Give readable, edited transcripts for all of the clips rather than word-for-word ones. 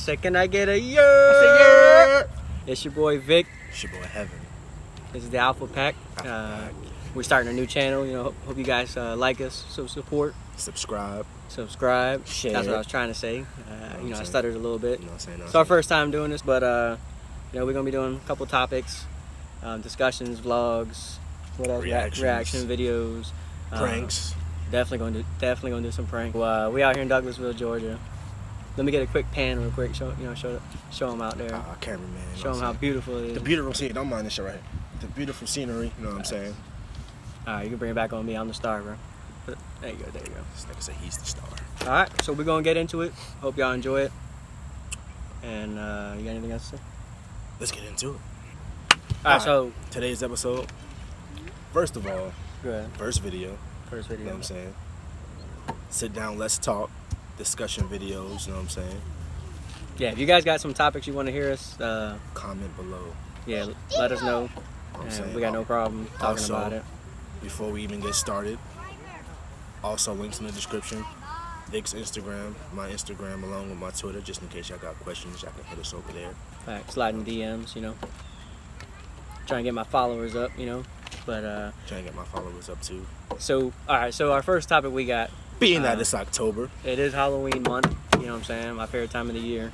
said, can I get a yeah? I said, yeah. It's your boy Vic. It's your boy Heaven. This is the Alpha Pack. We're starting a new channel. You know, hope you guys like us. So support. Subscribe. Share. That's what I was trying to say. I stuttered a little bit. It's our first time doing this, but we're gonna be doing a couple topics, discussions, vlogs, what else? Reaction videos, pranks. Definitely gonna do some prank. We out here in Douglasville, Georgia. Let me get a quick pan real quick. Show them out there. Cameraman. Show them how beautiful it is. The beautiful scenery. Don't mind this shit right here. The beautiful scenery. You know what I'm saying? All right, you can bring it back on me. I'm the star, bro. There you go. This nigga said he's the star. All right, so we're gonna get into it. Hope y'all enjoy it. And you got anything else to say? Let's get into it. All right, so today's episode. First of all, first video. You know what I'm saying? Sit down, let's talk. Discussion videos, you know what I'm saying? Yeah, if you guys got some topics you want to hear us, comment below. Yeah, let us know. We got no problem talking about it. Before we even get started, also links in the description. Vic's Instagram, my Instagram, along with my Twitter, just in case y'all got questions, y'all can hit us over there. Sliding DMs, Trying to get my followers up, but trying to get my followers up too. So, alright, so our first topic we got, being that it's October, it is Halloween month, you know what I'm saying, my favorite time of the year.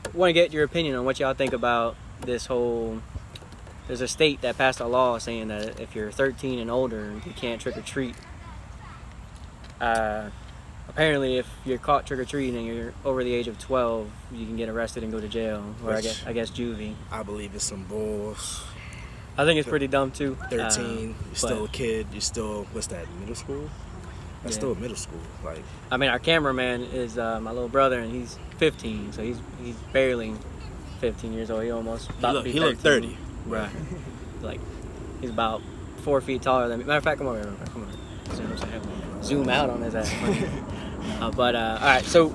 I want to get your opinion on what y'all think about this whole, there's a state that passed a law saying that if you're 13 and older, you can't trick-or-treat. Apparently, if you're caught trick-or-treating and you're over the age of 12, you can get arrested and go to jail, or I guess juvie. I believe it's some bulls. I think it's pretty dumb too. 13, you're still a kid. You're still, what's that, middle school? That's still middle school. Our cameraman is my little brother, and he's 15, so he's barely 15 years old. He almost about to be 13. He look 30. Right. He's about 4 feet taller than me. Matter of fact, come over here. Come over. See what I'm saying? Zoom out on his ass. All right, so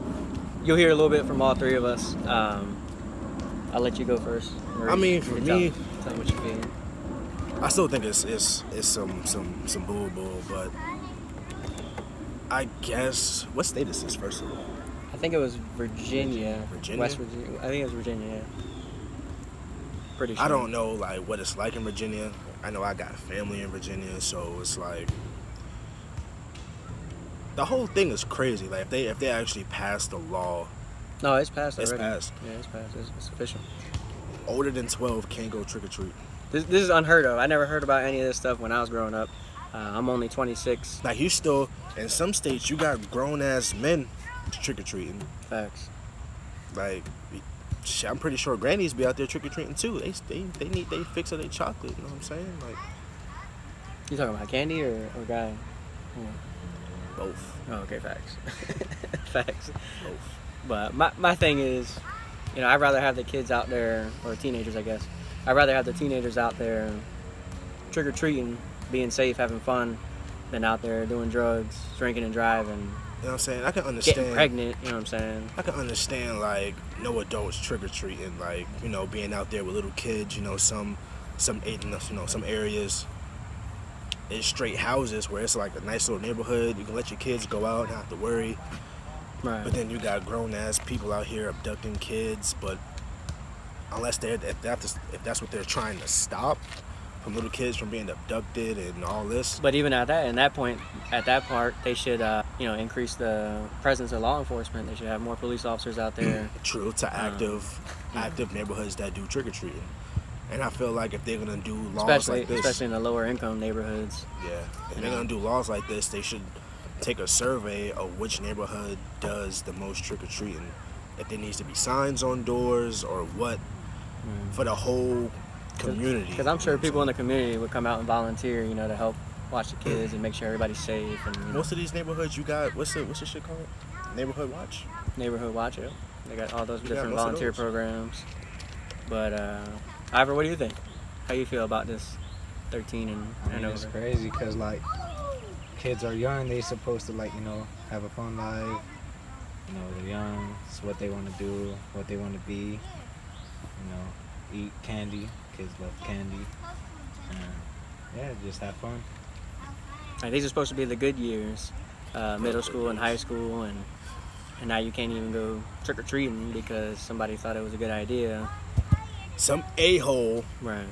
you'll hear a little bit from all three of us. I'll let you go first. For me, tell me what you feel. I still think it's some bull, but I guess, what state is this, first of all? I think it was Virginia. Virginia? West Virginia. I think it was Virginia, yeah. Pretty sure. I don't know, what it's like in Virginia. I know I got family in Virginia, so it's the whole thing is crazy. If they actually passed the law. No, it's passed already. It's passed. Yeah, it's passed. It's official. Older than 12 can't go trick-or-treat. This is unheard of. I never heard about any of this stuff when I was growing up. I'm only 26. You still, in some states, you got grown-ass men trick-or-treating. Facts. I'm pretty sure grannies be out there trick-or-treating too. They need they fix of their chocolate, you know what I'm saying? You talking about candy or guy? Both. Oh, okay, facts. Facts. Both. But my thing is, I'd rather have the kids out there, or teenagers, I guess. I'd rather have the teenagers out there trick-or-treating, being safe, having fun, than out there doing drugs, drinking and driving. You know what I'm saying? I can understand. Getting pregnant, you know what I'm saying? I can understand, no adults trick-or-treating, being out there with little kids, some areas, it's straight houses where it's a nice little neighborhood. You can let your kids go out and not have to worry. Right. But then you got grown-ass people out here abducting kids, but unless if that's what they're trying to stop, from little kids from being abducted and all this. But even at that part, they should, increase the presence of law enforcement. They should have more police officers out there. True, to active neighborhoods that do trick-or-treating. And I feel like if they're going to do laws like this, especially in the lower income neighborhoods. Yeah, if they're going to do laws like this, they should take a survey of which neighborhood does the most trick-or-treating. If there needs to be signs on doors or what, for the whole community. Because I'm sure people in the community would come out and volunteer, to help watch the kids and make sure everybody's safe. And most of these neighborhoods, you got, what's the shit called? Neighborhood Watch? Neighborhood Watch, yeah. They got all those different volunteer programs. But, Ivor, what do you think? How you feel about this 13 and over? It's crazy because, kids are young. They're supposed to, have a fun life. They're young. It's what they want to do, what they want to be. Eat candy. Kids love candy. And, just have fun. These are supposed to be the good years. Middle school and high school. And and now you can't even go trick or treating because somebody thought it was a good idea. Some a-hole. Right.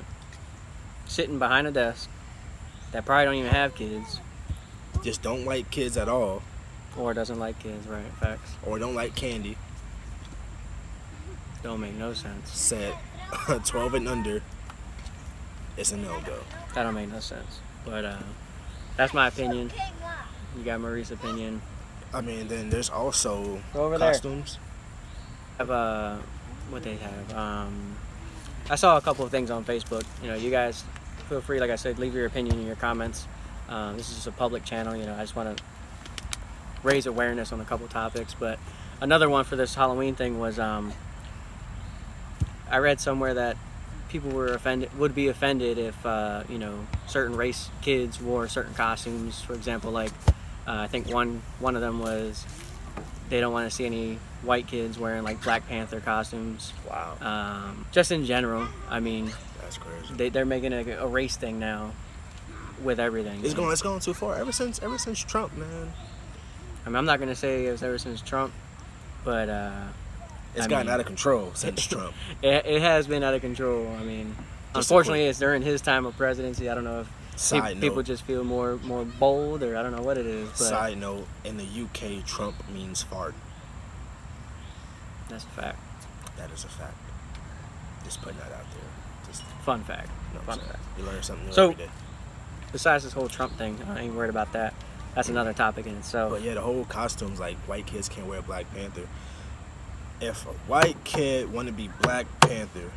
Sitting behind a desk that probably don't even have kids. Just don't like kids at all. Or doesn't like kids, right? Facts. Or don't like candy. Don't make no sense. Said 12 and under, it's a no-go. That don't make no sense. But that's my opinion. You got Marie's opinion. I mean, then there's also Go over costumes. Have what they have. I saw a couple of things on Facebook. You know, you guys feel free, like I said, leave your opinion in your comments. This is just a public channel. You know, I just want to raise awareness on a couple topics. But another one for this Halloween thing was I read somewhere that people would be offended if you know, certain race kids wore certain costumes. For example, like I think one of them was they don't want to see any white kids wearing like Black Panther costumes. Wow. Just in general, I mean, That's crazy. they're making a race thing now with everything. It's going too far. Ever since Trump, man. I mean, I'm not gonna say it was ever since Trump, but It's gotten out of control since Trump. It has been out of control. I mean, unfortunately, it's during his time of presidency. I don't know if people just feel more bold, or I don't know what it is. But Side note, in the UK, Trump means fart. that's a fact. That is a fact. Just putting that out there. Just, Fun fact. you know what Fun I'm saying? fact. You learn something new So- every day. Besides this whole Trump thing, I ain't worried about that. That's another topic in itself. But yeah, the whole costumes, like white kids can't wear Black Panther. If a white kid want to be Black Panther,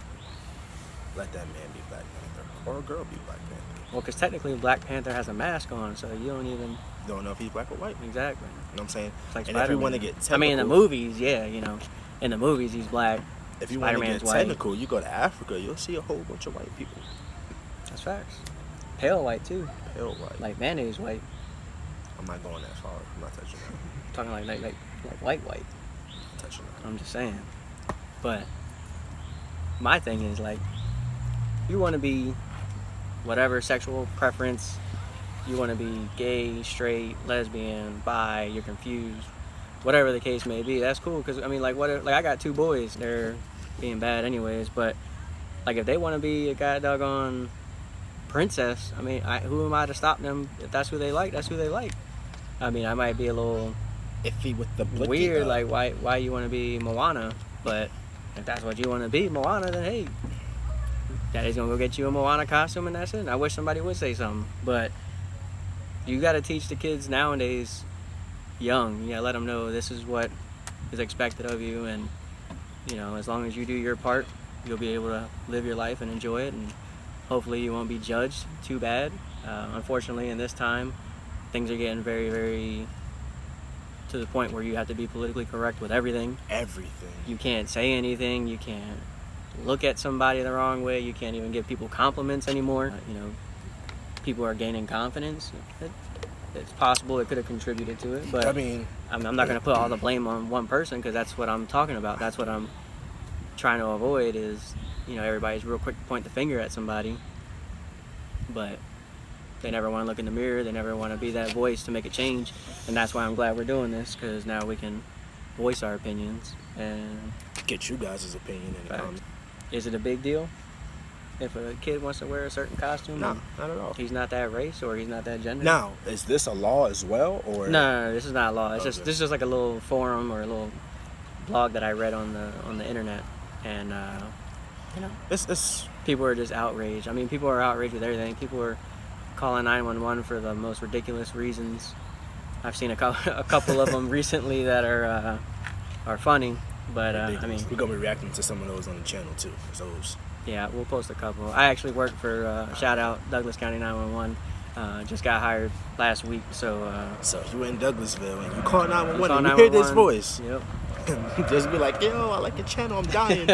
let that man be Black Panther. Or a girl be Black Panther. Well, because technically Black Panther has a mask on, so you don't even Don't know if he's black or white. exactly. You know what I'm saying? It's like And if you Spider-Man. want to get technical, I mean, in the movies, yeah, you know, in the movies he's black. if you want to Spider-Man's get white. technical, you go to Africa, you'll see a whole bunch of white people. That's facts. Pale white too, Pale white. like mayonnaise white. I'm not going that far. I'm not touching that. I'm talking like white. Touching that. I'm just saying. But my thing is like, you want to be whatever sexual preference. You want to be gay, straight, lesbian, bi. You're confused. Whatever the case may be, that's cool. Cause I mean, like I got 2 boys. They're being bad anyways. But like if they want to be a god doggone princess, I mean, who am I to stop them? If that's who they like, that's who they like. I mean, I might be a little Iffy with the blicky, weird, though. like why you want to be Moana, but if that's what you want to be, Moana, then hey, Daddy's gonna go get you a Moana costume and that's it. And I wish somebody would say something, but you got to teach the kids nowadays young. You gotta let them know this is what is expected of you, and you know, as long as you do your part, you'll be able to live your life and enjoy it, and hopefully you won't be judged too bad. Unfortunately, in this time, things are getting very, very to the point where you have to be politically correct with everything. Everything. You can't say anything. You can't look at somebody the wrong way. You can't even give people compliments anymore. You know, people are gaining confidence. It's possible it could have contributed to it, but I mean, I'm not going to put all the blame on one person, because that's what I'm talking about. That's what I'm trying to avoid is, you know, everybody's real quick to point the finger at somebody, but they never want to look in the mirror. They never want to be that voice to make a change, and that's why I'm glad we're doing this, because now we can voice our opinions. And get you guys' opinion in the Fact. comments. is it a big deal if a kid wants to wear a certain costume? No, not at all. He's not that race or he's not that gender. Now, is this a law as well, or No, this is not law. It's Okay. this is just like a little forum or a little blog that I read on the internet, and you know, It's people are just outraged. I mean, people are outraged with everything. People are calling 911 for the most ridiculous reasons. I've seen a couple of them recently that are funny, but I ridiculous. mean, We're gonna be reacting to some of those on the channel too. 'Cause those. yeah, we'll post a couple. I actually work for shout out Douglas County 911. Just got hired last week, so So if you in Douglasville and you call 911 call and you hear this 911. voice, Yep. just be like, yo, I like your channel, I'm dying.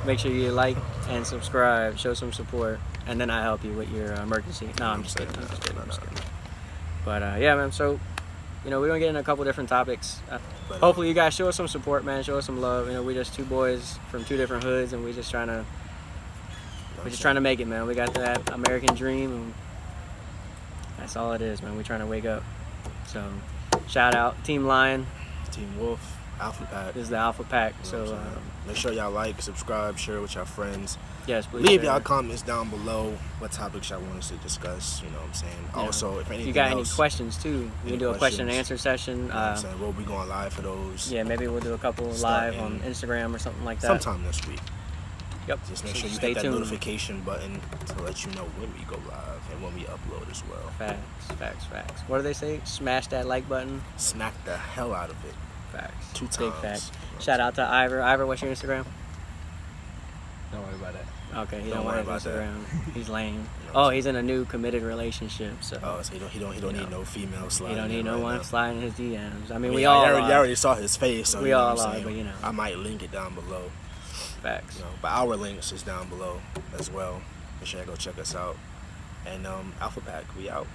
Make sure you like and subscribe, show some support, and then I help you with your emergency. No, I'm just kidding. I'm just kidding. But yeah, man. So, you know, we're gonna get into a couple different topics. But, Hopefully, you guys show us some support, man. Show us some love. You know, we're just 2 boys from 2 different hoods, and we're just trying to make it, man. We got that American dream, and that's all it is, man. We're trying to wake up. So, shout out Team Lion. Team Wolf. Alpha Pack. This is the Alpha Pack. You know what So I'm saying? Make sure y'all like, subscribe, share with your friends. yes, please Leave share. y'all comments down below what topics y'all want us to discuss. You know what I'm saying? Yeah. Also, if If anything you got else, any questions too, we can do a question and answer session. you know what I'm saying? We'll be going live for those. Yeah, maybe we'll do a couple live on Instagram or something like that. Sometime this week. Yep. Just make So sure you stay hit that tuned. notification button to let you know when we go live and when we upload as well. Facts. What do they say? Smash that like button. Smack the hell out of it. Facts. 2 times. Big facts. Shout out to Ivor. Ivor, what's your Instagram? Don't worry about that. Okay, he Don't don't worry want his about that. Instagram. He's lame. You know what Oh, I'm he's in a new committed relationship, so Oh, so he don't You need know. no female he sliding. don't need in no right one now. sliding his DMs. I mean, I we mean, all you are. already saw his face, so We you know all what I'm are, saying? but you know. I might link it down below. Facts. You know, but our links is down below as well. Make sure you go check us out. And Alpha Pack, we out.